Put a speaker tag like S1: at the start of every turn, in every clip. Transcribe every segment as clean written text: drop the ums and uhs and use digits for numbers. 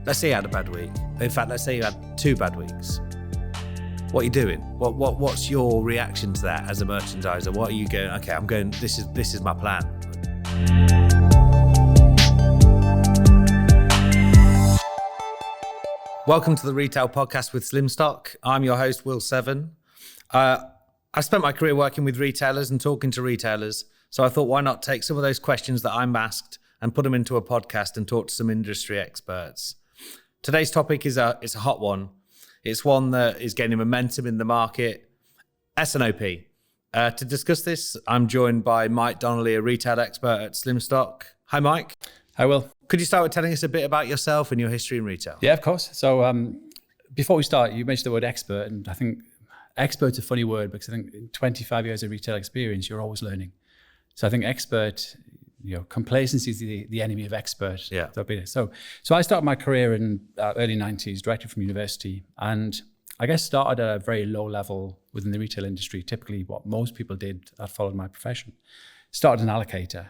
S1: let's say you had a bad week. In fact, let's say you had 2 bad weeks. What are you doing? What's your reaction to that as a merchandiser? What are you going, okay, I'm going, this is my plan. Welcome to the Retail Podcast with Slimstock. I'm your host, Will Severn. I spent my career working with retailers and talking to retailers. So I thought, why not take some of those questions that I'm asked and put them into a podcast and talk to some industry experts. Today's topic is a hot one. It's one that is gaining momentum in the market, S&OP. To discuss this, I'm joined by Mike Donnelly, a retail expert at Slimstock. Hi, Mike.
S2: Hi, Will.
S1: Could you start with telling us a bit about yourself and your history in retail?
S2: Yeah, of course. So before we start, you mentioned the word expert, and I think expert's a funny word because I think in 25 years of retail experience, you're always learning. So I think expert, complacency is the enemy of expert.
S1: Yeah.
S2: So I started my career in early 90s, directly from university, and I guess started at a very low level within the retail industry, typically what most people did that followed my profession. Started an allocator,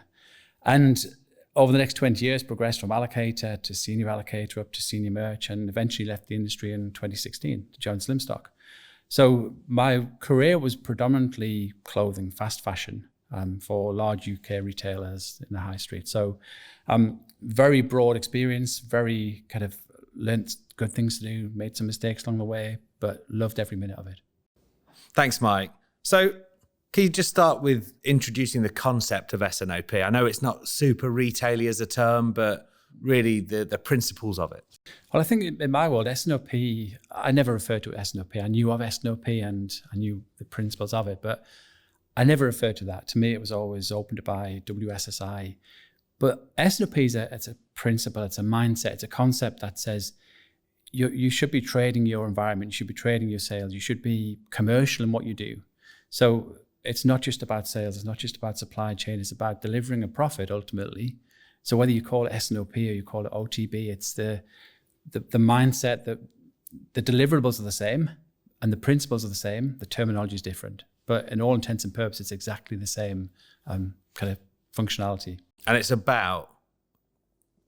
S2: and over the next 20 years, progressed from allocator to senior allocator up to senior merch, and eventually left the industry in 2016 to join Slimstock. So my career was predominantly clothing, fast fashion, for large UK retailers in the high street. So very broad experience, very kind of learnt good things to do, made some mistakes along the way, but loved every minute of it.
S1: Thanks, Mike. So can you just start with introducing the concept of S&OP? I know it's not super retail-y as a term, but really the principles of it.
S2: Well, I think in my world, S&OP, I never referred to S&OP. I knew of S&OP and I knew the principles of it, but I never referred to that. To me, it was always opened by WSSI. But S&OP it's a principle, it's a mindset, it's a concept that says you should be trading your environment, you should be trading your sales, you should be commercial in what you do. So it's not just about sales, it's not just about supply chain, it's about delivering a profit ultimately. So whether you call it S&OP or you call it OTB, it's the mindset that the deliverables are the same and the principles are the same, the terminology is different. But in all intents and purposes, it's exactly the same kind of functionality.
S1: And it's about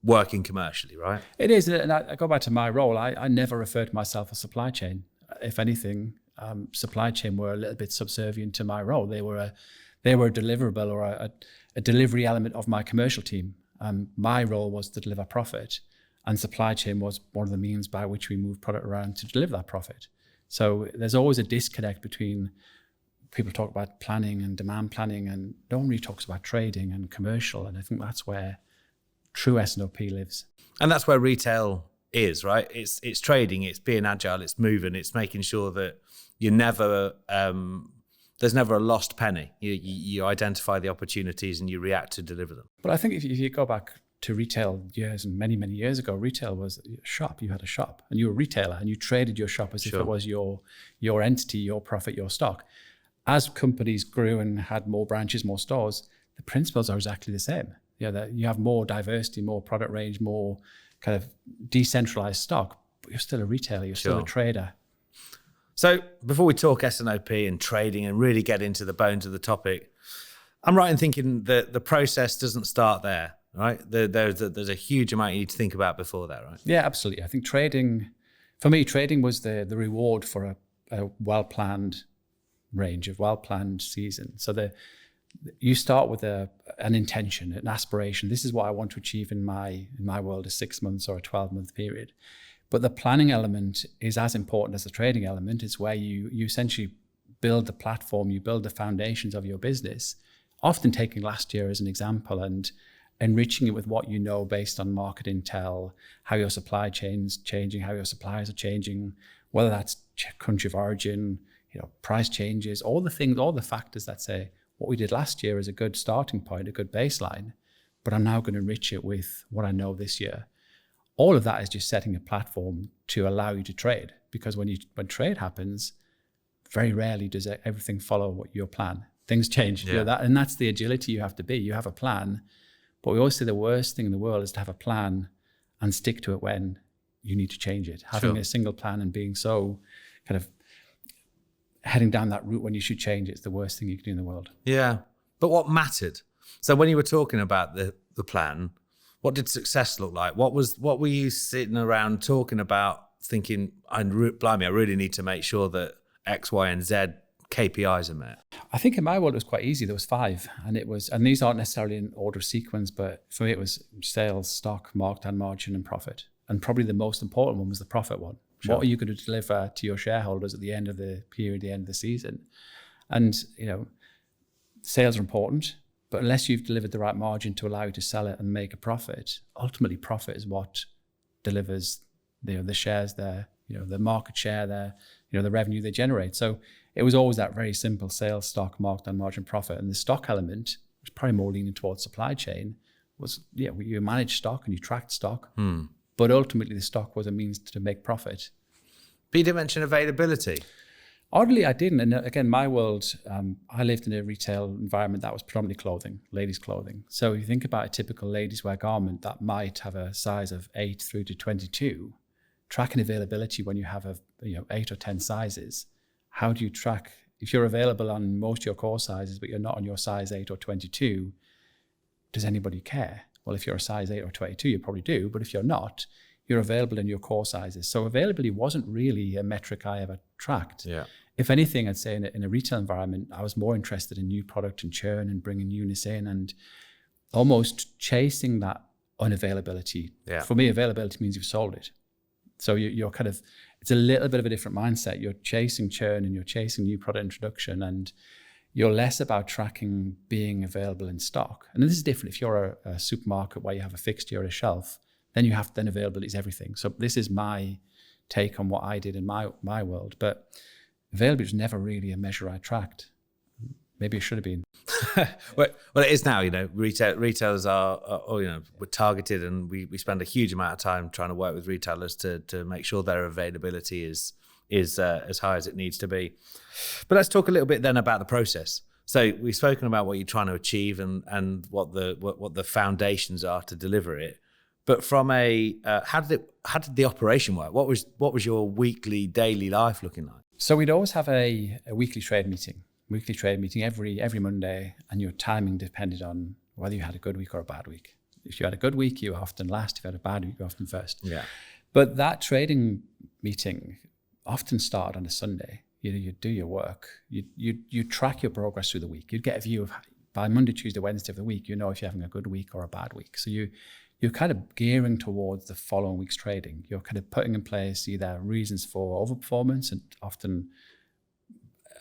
S1: working commercially, right?
S2: It is, and I go back to my role. I never refer to myself as supply chain. If anything, supply chain were a little bit subservient to my role. They were a deliverable or a delivery element of my commercial team. My role was to deliver profit, and supply chain was one of the means by which we move product around to deliver that profit. So there's always a disconnect between people talk about planning and demand planning, and no one really talks about trading and commercial. And I think that's where true S&OP lives.
S1: And that's where retail is, right? It's trading, it's being agile, it's moving, it's making sure that you never, there's never a lost penny. You identify the opportunities and you react to deliver them.
S2: But I think if you go back to retail years and many, many years ago, retail was a shop. You had a shop and you were a retailer and you traded your shop as if it was your entity, your profit, your stock. As companies grew and had more branches, more stores, the principles are exactly the same. You have more diversity, more product range, more kind of decentralized stock, but you're still a retailer, you're still a trader.
S1: So before we talk S&OP and trading and really get into the bones of the topic, I'm right in thinking that the process doesn't start there, right? There's a huge amount you need to think about before that, right?
S2: Yeah, absolutely. I think for me, trading was the reward for a well-planned range of well-planned season. So you start with an intention, an aspiration. This is what I want to achieve in my world, a 6 months or a 12-month period. But the planning element is as important as the trading element. It's where you essentially build the platform, you build the foundations of your business, often taking last year as an example and enriching it with what you know based on market intel, how your supply chain's changing, how your suppliers are changing, whether that's country of origin, price changes, all the factors that say what we did last year is a good starting point, a good baseline, but I'm now going to enrich it with what I know this year. All of that is just setting a platform to allow you to trade, because when trade happens, very rarely does everything follow what your plan. Things change, and that's the agility you have to be. You have a plan, but we always say the worst thing in the world is to have a plan and stick to it when you need to change it. Having a single plan and being so kind of heading down that route when you should change it's the worst thing you can do in the world.
S1: Yeah. But what mattered? So when you were talking about the plan, what did success look like? What were you sitting around talking about, thinking, blimey, I really need to make sure that X, Y, and Z KPIs are met?
S2: I think in my world it was quite easy. There was 5, and these aren't necessarily in order of sequence, but for me it was sales, stock, markdown margin, and profit. And probably the most important one was the profit one. Sure. What are you going to deliver to your shareholders at the end of the period, the end of the season? And sales are important, but unless you've delivered the right margin to allow you to sell it and make a profit, ultimately profit is what delivers the shares there, the market share there, the revenue they generate. So it was always that very simple: sales, stock, markdown margin, profit. And the stock element, which is probably more leaning towards supply chain, was you manage stock and you tracked stock, but ultimately the stock was a means to make profit.
S1: But you didn't mention availability.
S2: Oddly, I didn't. And again, my world, I lived in a retail environment that was predominantly clothing, ladies' clothing. So you think about a typical ladies' wear garment that might have a size of 8 through to 22. Tracking availability when you have 8 or 10 sizes. How do you track if you're available on most of your core sizes, but you're not on your size 8 or 22? Does anybody care? Well, if you're a size 8 or 22, you probably do. But if you're not, you're available in your core sizes. So availability wasn't really a metric I ever tracked.
S1: Yeah.
S2: If anything, I'd say in a retail environment, I was more interested in new product and churn and bringing newness in and almost chasing that unavailability.
S1: Yeah.
S2: For me, availability means you've sold it. So you're kind of, it's a little bit of a different mindset. You're chasing churn and you're chasing new product introduction, and you're less about tracking being available in stock. And this is different. If you're a supermarket where you have a fixture or a shelf, then availability is everything. So this is my take on what I did in my world. But availability was never really a measure I tracked. Maybe it should have been.
S1: Well, it is now. Retailers are we're targeted, and we spend a huge amount of time trying to work with retailers to make sure their availability is as high as it needs to be. But let's talk a little bit then about the process. So we've spoken about what you're trying to achieve and what the foundations are to deliver it. But from how did the operation work? What was your weekly, daily life looking like?
S2: So we'd always have a weekly trade meeting every Monday, and your timing depended on whether you had a good week or a bad week. If you had a good week, you were often last. If you had a bad week, you were often first. Yeah. But that trading meeting often started on a Sunday. You'd do your work. You track your progress through the week. You'd get a view of, by Monday, Tuesday, Wednesday of the week, if you're having a good week or a bad week. So you're kind of gearing towards the following week's trading. You're kind of putting in place either reasons for overperformance, and often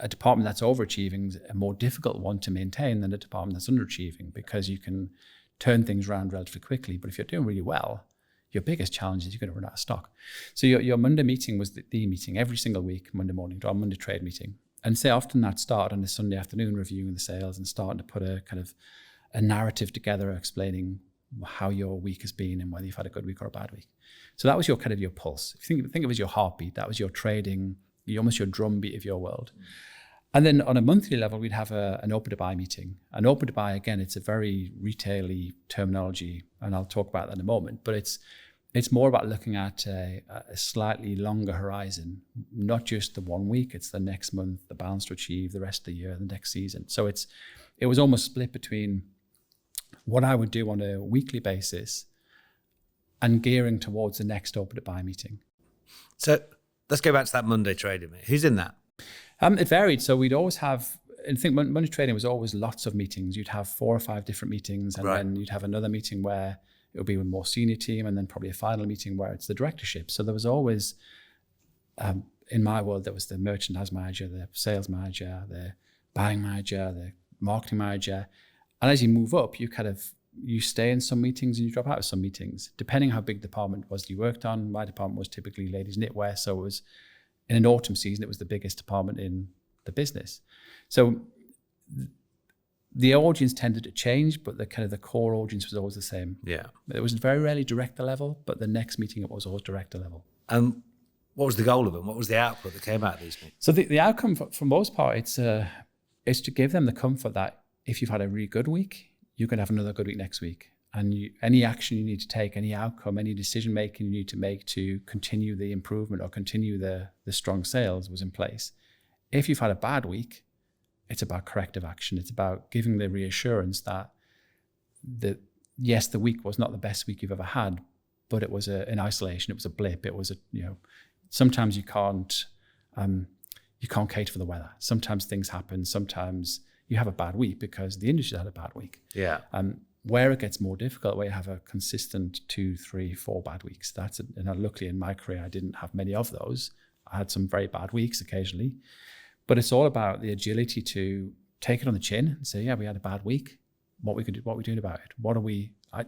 S2: a department that's overachieving is a more difficult one to maintain than a department that's underachieving, because you can turn things around relatively quickly. But if you're doing really well, your biggest challenge is you're going to run out of stock. So your Monday meeting was the meeting every single week, Monday morning, our Monday trade meeting. And say often that started on a Sunday afternoon, reviewing the sales and starting to put a kind of a narrative together explaining how your week has been and whether you've had a good week or a bad week. So that was your kind of your pulse. If you think of it as your heartbeat, that was your trading, almost your drumbeat of your world. And then on a monthly level, we'd have an open to buy meeting. An open to buy, again, it's a very retail-y terminology, and I'll talk about that in a moment, but it's more about looking at a slightly longer horizon, not just the 1 week, it's the next month, the balance to achieve, the rest of the year, the next season. So it was almost split between what I would do on a weekly basis and gearing towards the next open to buy meeting.
S1: So let's go back to that Monday trading meeting. Who's in that?
S2: It varied. So we'd always have, I think Monday trading was always lots of meetings. You'd have 4 or 5 different meetings, and then you'd have another meeting where it would be with more senior team, and then probably a final meeting where it's the directorship. So there was always, in my world, there was the merchandise manager, the sales manager, the buying manager, the marketing manager. And as you move up, you stay in some meetings and you drop out of some meetings, depending how big the department was that you worked on. My department was typically ladies knitwear, so it was, in an autumn season, it was the biggest department in the business. So the audience tended to change, but the core audience was always the same. Yeah. It was very rarely director level, but the next meeting it was always director level.
S1: And what was the goal of them? What was the output that came out of these meetings?
S2: So the outcome, for most part, it's to give them the comfort that if you've had a really good week, you can have another good week next week. And any action you need to take, any outcome, any decision making you need to make to continue the improvement or continue the strong sales was in place. If you've had a bad week, it's about corrective action. It's about giving the reassurance that yes, the week was not the best week you've ever had, but it was in isolation. It was a blip. It was sometimes you can't cater for the weather. Sometimes things happen. Sometimes you have a bad week because the industry had a bad week.
S1: Yeah.
S2: Where it gets more difficult, where you have a consistent 2, 3, 4 bad weeks. And luckily in my career, I didn't have many of those. I had some very bad weeks occasionally, but it's all about the agility to take it on the chin and say, yeah, we had a bad week. What we doing about it?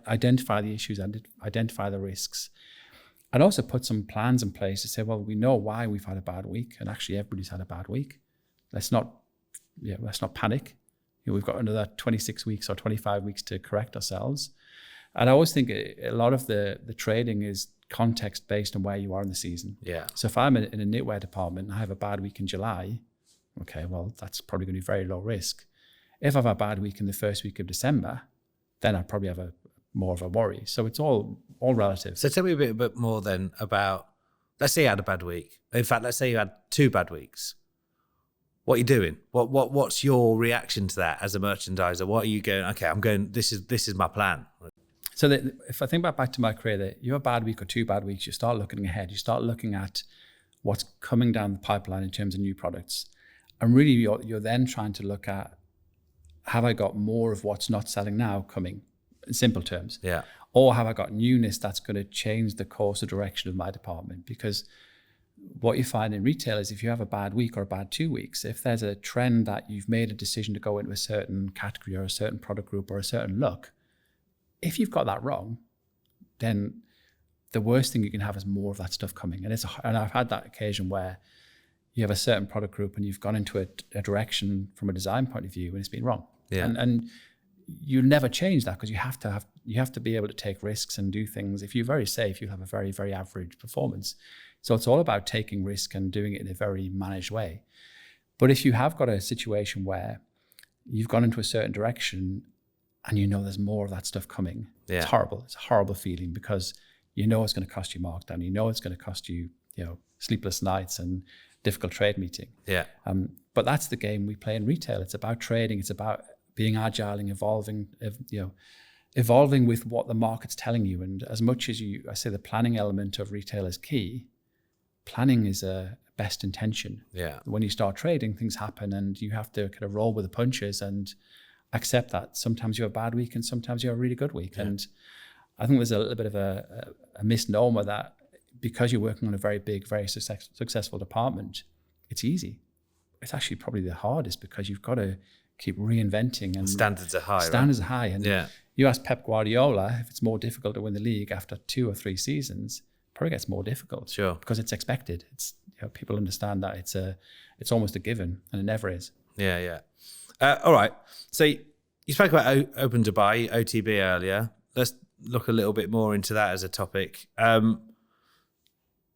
S2: Identify the issues and identify the risks, and also put some plans in place to say, well, we know why we've had a bad week, and actually everybody's had a bad week. Let's not panic. We've got another 26 weeks or 25 weeks to correct ourselves. And I always think a lot of the trading is context based on where you are in the season.
S1: Yeah.
S2: So if I'm in a knitwear department and I have a bad week in July, okay, well, that's probably going to be very low risk. If I have a bad week in the first week of December, then I probably have more of a worry. So it's all relative.
S1: So tell me a bit more then about, let's say you had a bad week. In fact, let's say you had 2 bad weeks. What are you doing? What's your reaction to that as a merchandiser? What are you going, okay, I'm going, this is my plan.
S2: So if I think back to my career, that you have a bad week or 2 bad weeks, you start looking ahead. You start looking at what's coming down the pipeline in terms of new products. And really you're then trying to look at, have I got more of what's not selling now coming, in simple terms?
S1: Yeah.
S2: Or have I got newness that's going to change the course or direction of my department? Because what you find in retail is if you have a bad week or a bad 2 weeks, if there's a trend that you've made a decision to go into a certain category or a certain product group or a certain look, if you've got that wrong, then the worst thing you can have is more of that stuff coming. And I've had that occasion where you have a certain product group and you've gone into a direction from a design point of view and it's been wrong.
S1: Yeah.
S2: And you'll never change that because you have to be able to take risks and do things. If you're very safe, you'll have a very, very average performance. So it's all about taking risk and doing it in a very managed way. But if you have got a situation where you've gone into a certain direction and you know there's more of that stuff coming, It's horrible. It's a horrible feeling because you know it's going to cost you markdown. You know it's going to cost you, sleepless nights and difficult trade meeting.
S1: Yeah.
S2: But that's the game we play in retail. It's about trading. It's about being agile and evolving with what the market's telling you. And as much as I say the planning element of retail is key, planning is a best intention.
S1: Yeah.
S2: When you start trading, things happen and you have to kind of roll with the punches and accept that sometimes you have a bad week and sometimes you have a really good week. Yeah. And I think there's a little bit of a misnomer that because you're working on a very big, very successful department, it's easy. It's actually probably the hardest because you've got to keep reinventing and
S1: standards are high.
S2: Standards are high. And you ask Pep Guardiola if it's more difficult to win the league after 2 or 3 seasons, probably gets more difficult.
S1: Sure.
S2: Because it's expected. It's people understand that it's almost a given, and it never is.
S1: Yeah. All right. So you spoke about open to buy, OTB earlier. Let's look a little bit more into that as a topic.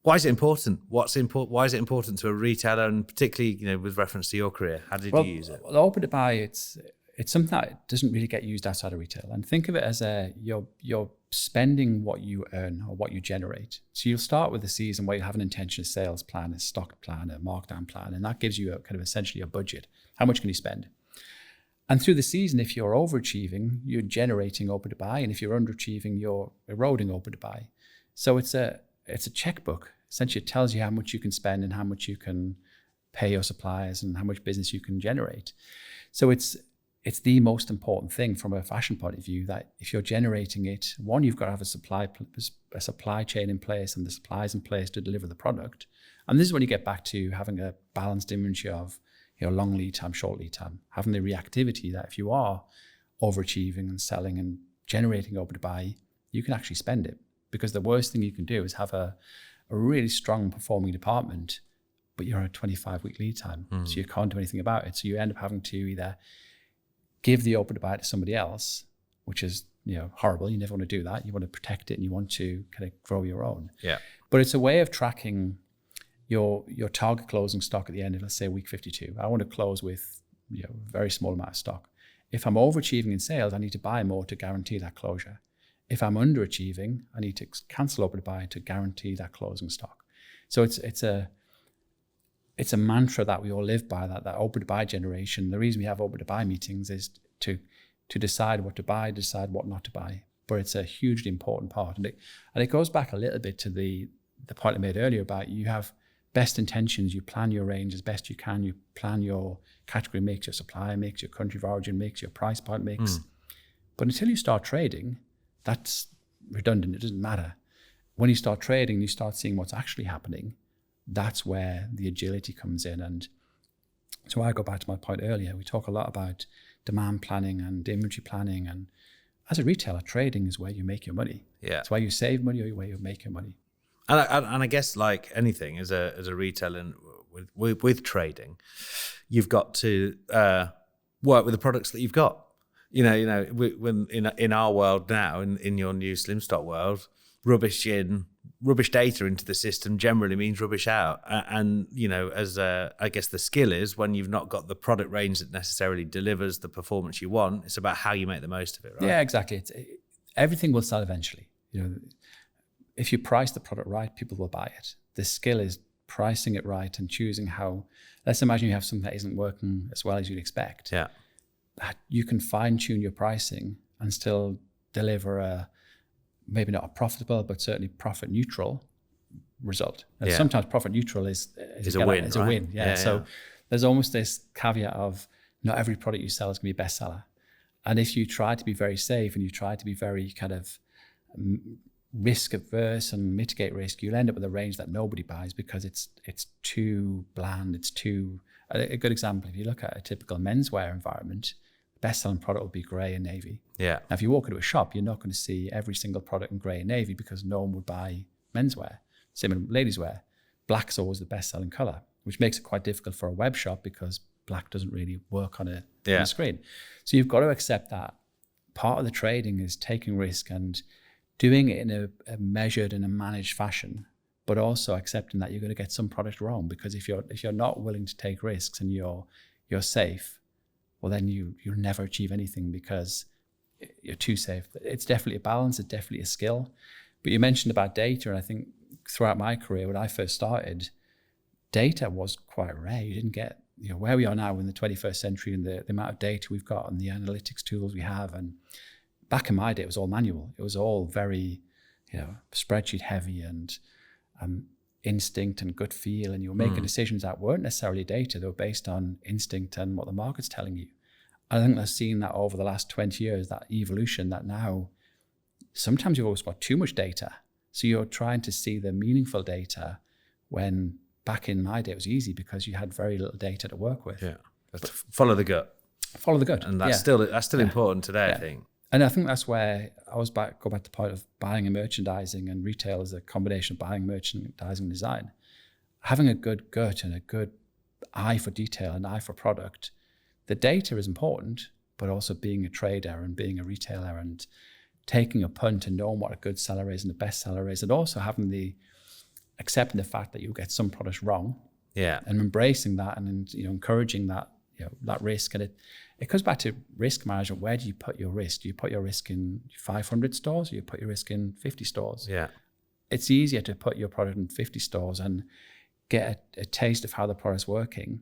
S1: Why is it important? Why is it important to a retailer, and particularly, with reference to your career? How did you use it?
S2: Well, open to buy, it's something that doesn't really get used outside of retail. And think of it as you're spending what you earn or what you generate. So you'll start with a season where you have an intention sales plan, a stock plan, a markdown plan, and that gives you a kind of essentially a budget. How much can you spend? And through the season, if you're overachieving, you're generating open to buy, and if you're underachieving, you're eroding open to buy. So it's a checkbook. Essentially, it tells you how much you can spend and how much you can pay your suppliers and how much business you can generate. So it's the most important thing from a fashion point of view, that if you're generating it, one, you've got to have a supply chain in place and the supplies in place to deliver the product. And this is when you get back to having a balanced inventory of long lead time, short lead time, having the reactivity that if you are overachieving and selling and generating open to buy, you can actually spend it. Because the worst thing you can do is have a really strong performing department, but you're on a 25-week lead time, so you can't do anything about it. So you end up having to either give the open to buy to somebody else, which is horrible. You never want to do that. You want to protect it and you want to kind of grow your own.
S1: Yeah.
S2: But it's a way of tracking your target closing stock at the end of, let's say, week 52. I want to close with a very small amount of stock. If I'm overachieving in sales, I need to buy more to guarantee that closure. If I'm underachieving, I need to cancel open to buy to guarantee that closing stock. So it's a mantra that we all live by, that open to buy generation. The reason we have open to buy meetings is to decide what to buy, decide what not to buy. but it's a hugely important part. And it goes back a little bit to the point I made earlier about you have best intentions, you plan your range as best you can, you plan your category mix, your supplier mix, your country of origin mix, your price point mix. But until you start trading, that's redundant, it doesn't matter. When you start trading, you start seeing what's actually happening, that's where the agility comes in. And so I go back to my point earlier, we talk a lot about demand planning and inventory planning, and as a retailer, trading is where you make your money.
S1: Yeah.
S2: It's where you save money or where you make your money.
S1: And I guess like anything, as a retailer and with trading, you've got to work with the products that you've got. When in our world now, in your new Slimstock world, rubbish data into the system generally means rubbish out. And I guess the skill is when you've not got the product range that necessarily delivers the performance you want, it's about how you make the most of it, right?
S2: Yeah, exactly. Everything will sell eventually. If you price the product right, people will buy it. The skill is pricing it right and choosing how. Let's imagine you have something that isn't working as well as you'd expect.
S1: Yeah.
S2: You can fine tune your pricing and still deliver a, maybe not a profitable, but certainly profit neutral result. And sometimes profit neutral is
S1: a win.
S2: It's
S1: right?
S2: a win. Yeah. So there's almost this caveat of not every product you sell is going to be a bestseller. And if you try to be very safe and you try to be very kind of risk averse and mitigate risk, you'll end up with a range that nobody buys because it's too bland. It's too. A good example, if you look at a typical menswear environment, the best-selling product will be grey and navy.
S1: Yeah.
S2: Now, if you walk into a shop, you're not going to see every single product in grey and navy because no one would buy menswear. Same in ladies' wear. Black's always the best-selling colour, which makes it quite difficult for a web shop because black doesn't really work on a screen. So you've got to accept that part of the trading is taking risk and doing it in a measured and a managed fashion, but also accepting that you're going to get some product wrong, because if you're not willing to take risks and you're safe, well then you'll never achieve anything because you're too safe. It's definitely a balance, it's definitely a skill. But you mentioned about data, and I think throughout my career when I first started, data was quite rare. You didn't get where we are now in the 21st century and the amount of data we've got and the analytics tools we have. And back in my day, it was all manual. It was all very, spreadsheet heavy and instinct and gut feel. And you were making decisions that weren't necessarily data. They were based on instinct and what the market's telling you. I think I've seen that over the last 20 years, that evolution, that now sometimes you've always got too much data. So you're trying to see the meaningful data when back in my day it was easy because you had very little data to work with.
S1: Yeah. Follow the gut.
S2: Follow the gut.
S1: And that's still important today, I think.
S2: And I think that's where I go back to the point of buying and merchandising, and retail is a combination of buying, merchandising, and design. Having a good gut and a good eye for detail and eye for product. The data is important, but also being a trader and being a retailer and taking a punt and knowing what a good seller is and the best seller is, and also accepting the fact that you'll get some products wrong.
S1: Yeah.
S2: And embracing that and encouraging that that risk. And it comes back to risk management. Where do you put your risk? Do you put your risk in 500 stores or you put your risk in 50 stores?
S1: Yeah.
S2: It's easier to put your product in 50 stores and get a taste of how the product's working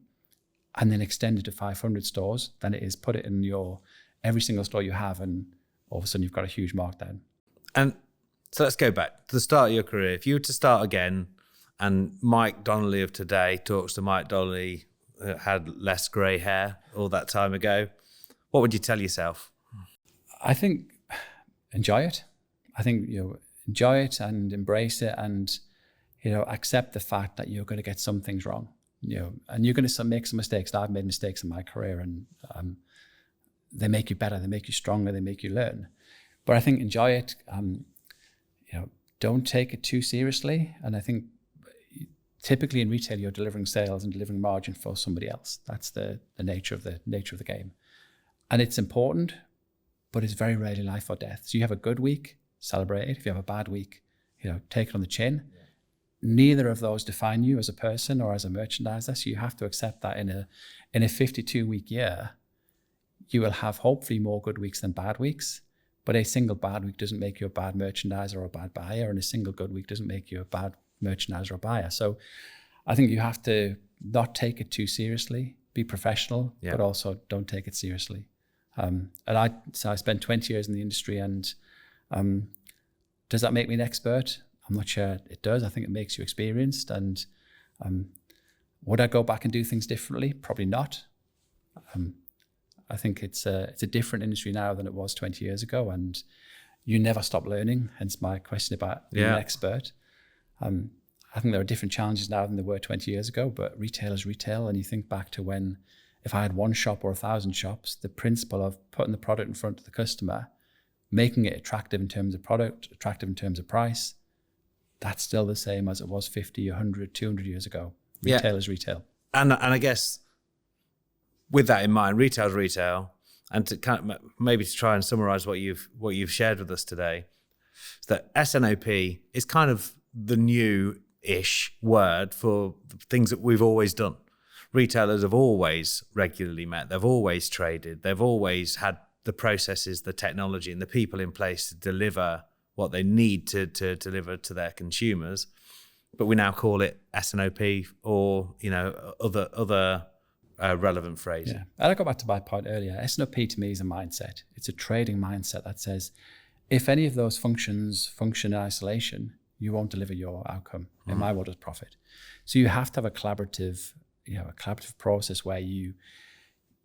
S2: and then extend it to 500 stores than it is put it in every single store you have, and all of a sudden you've got a huge markdown.
S1: And so let's go back to the start of your career. If you were to start again and Mike Donnelly of today talks to Mike Donnelly had less grey hair all that time ago, what would you tell yourself?
S2: I think enjoy it. I think enjoy it and embrace it, and accept the fact that you're going to get some things wrong. And you're going to make some mistakes. I've made mistakes in my career, and they make you better, they make you stronger, they make you learn. But I think enjoy it. Don't take it too seriously. And I think typically in retail, you're delivering sales and delivering margin for somebody else. That's the nature of the game. And it's important, but it's very rarely life or death. So you have a good week, celebrate it. If you have a bad week, take it on the chin. Yeah. Neither of those define you as a person or as a merchandiser. So you have to accept that in a 52-week year, you will have hopefully more good weeks than bad weeks. But a single bad week doesn't make you a bad merchandiser or a bad buyer, and a single good week doesn't make you a bad merchandiser or buyer. So I think you have to not take it too seriously, be professional, but also don't take it seriously. I spent 20 years in the industry, and Does that make me an expert? I'm not sure it does. I think it makes you experienced. And would I go back and do things differently? Probably not. I think it's a different industry now than it was 20 years ago, and you never stop learning. Hence my question about being an expert. I think there are different challenges now than there were 20 years ago, but retail is retail. And you think back to when, if I had one shop or 1,000 shops, the principle of putting the product in front of the customer, making it attractive in terms of product, attractive in terms of price, that's still the same as it was 50, 100, 200 years ago. Retail is retail. And
S1: I guess with that in mind, retail is retail. And to kind of maybe to try and summarize what you've shared with us today, is that S&OP is kind of the new-ish word for things that we've always done. Retailers have always regularly met. They've always traded. They've always had the processes, the technology, and the people in place to deliver what they need to deliver to their consumers. But we now call it S&OP or, other relevant phrase.
S2: Yeah. And I go back to my point earlier. S&OP to me is a mindset. It's a trading mindset that says, if any of those functions function in isolation, you won't deliver your outcome. In my world, it's profit. So you have to have a collaborative process where you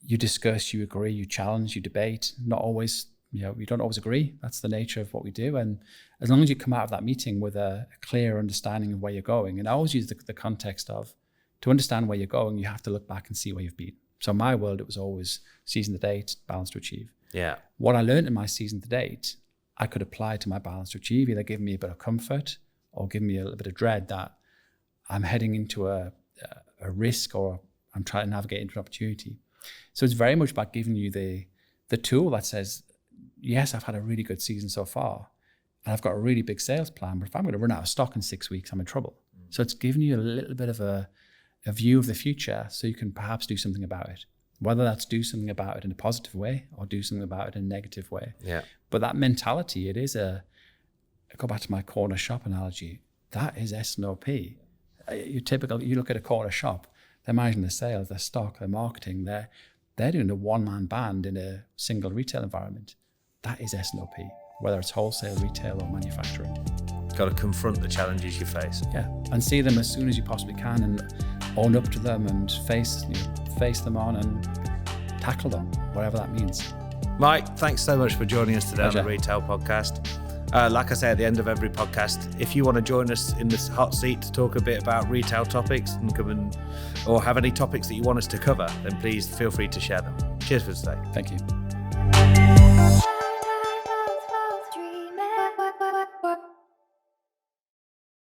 S2: discuss, you agree, you challenge, you debate. Not always, you don't always agree. That's the nature of what we do. And as long as you come out of that meeting with a clear understanding of where you're going, and I always use the context of, to understand where you're going, you have to look back and see where you've been. So in my world, it was always season to date, balance to achieve.
S1: Yeah.
S2: What I learned in my season to date, I could apply to my balance to achieve, either give me a bit of comfort or give me a little bit of dread that I'm heading into a risk or I'm trying to navigate into an opportunity. So it's very much about giving you the tool that says, yes, I've had a really good season so far and I've got a really big sales plan, but if I'm going to run out of stock in 6 weeks, I'm in trouble. So it's giving you a little bit of a view of the future so you can perhaps do something about it. Whether that's do something about it in a positive way or do something about it in a negative way.
S1: Yeah.
S2: But that mentality, it is I go back to my corner shop analogy, that is S&OP. You look at a corner shop, they're managing their sales, their stock, their marketing, they're doing a one-man band in a single retail environment. That is S&OP, whether it's wholesale, retail or manufacturing.
S1: Got to confront the challenges you face.
S2: Yeah, and see them as soon as you possibly can and own up to them and face them on and tackle them, whatever that means.
S1: Mike, thanks so much for joining us today. Pleasure. On the Retail Podcast. Like I say at the end of every podcast, if you want to join us in this hot seat to talk a bit about retail topics or have any topics that you want us to cover, then please feel free to share them. Cheers for today.
S2: Thank you.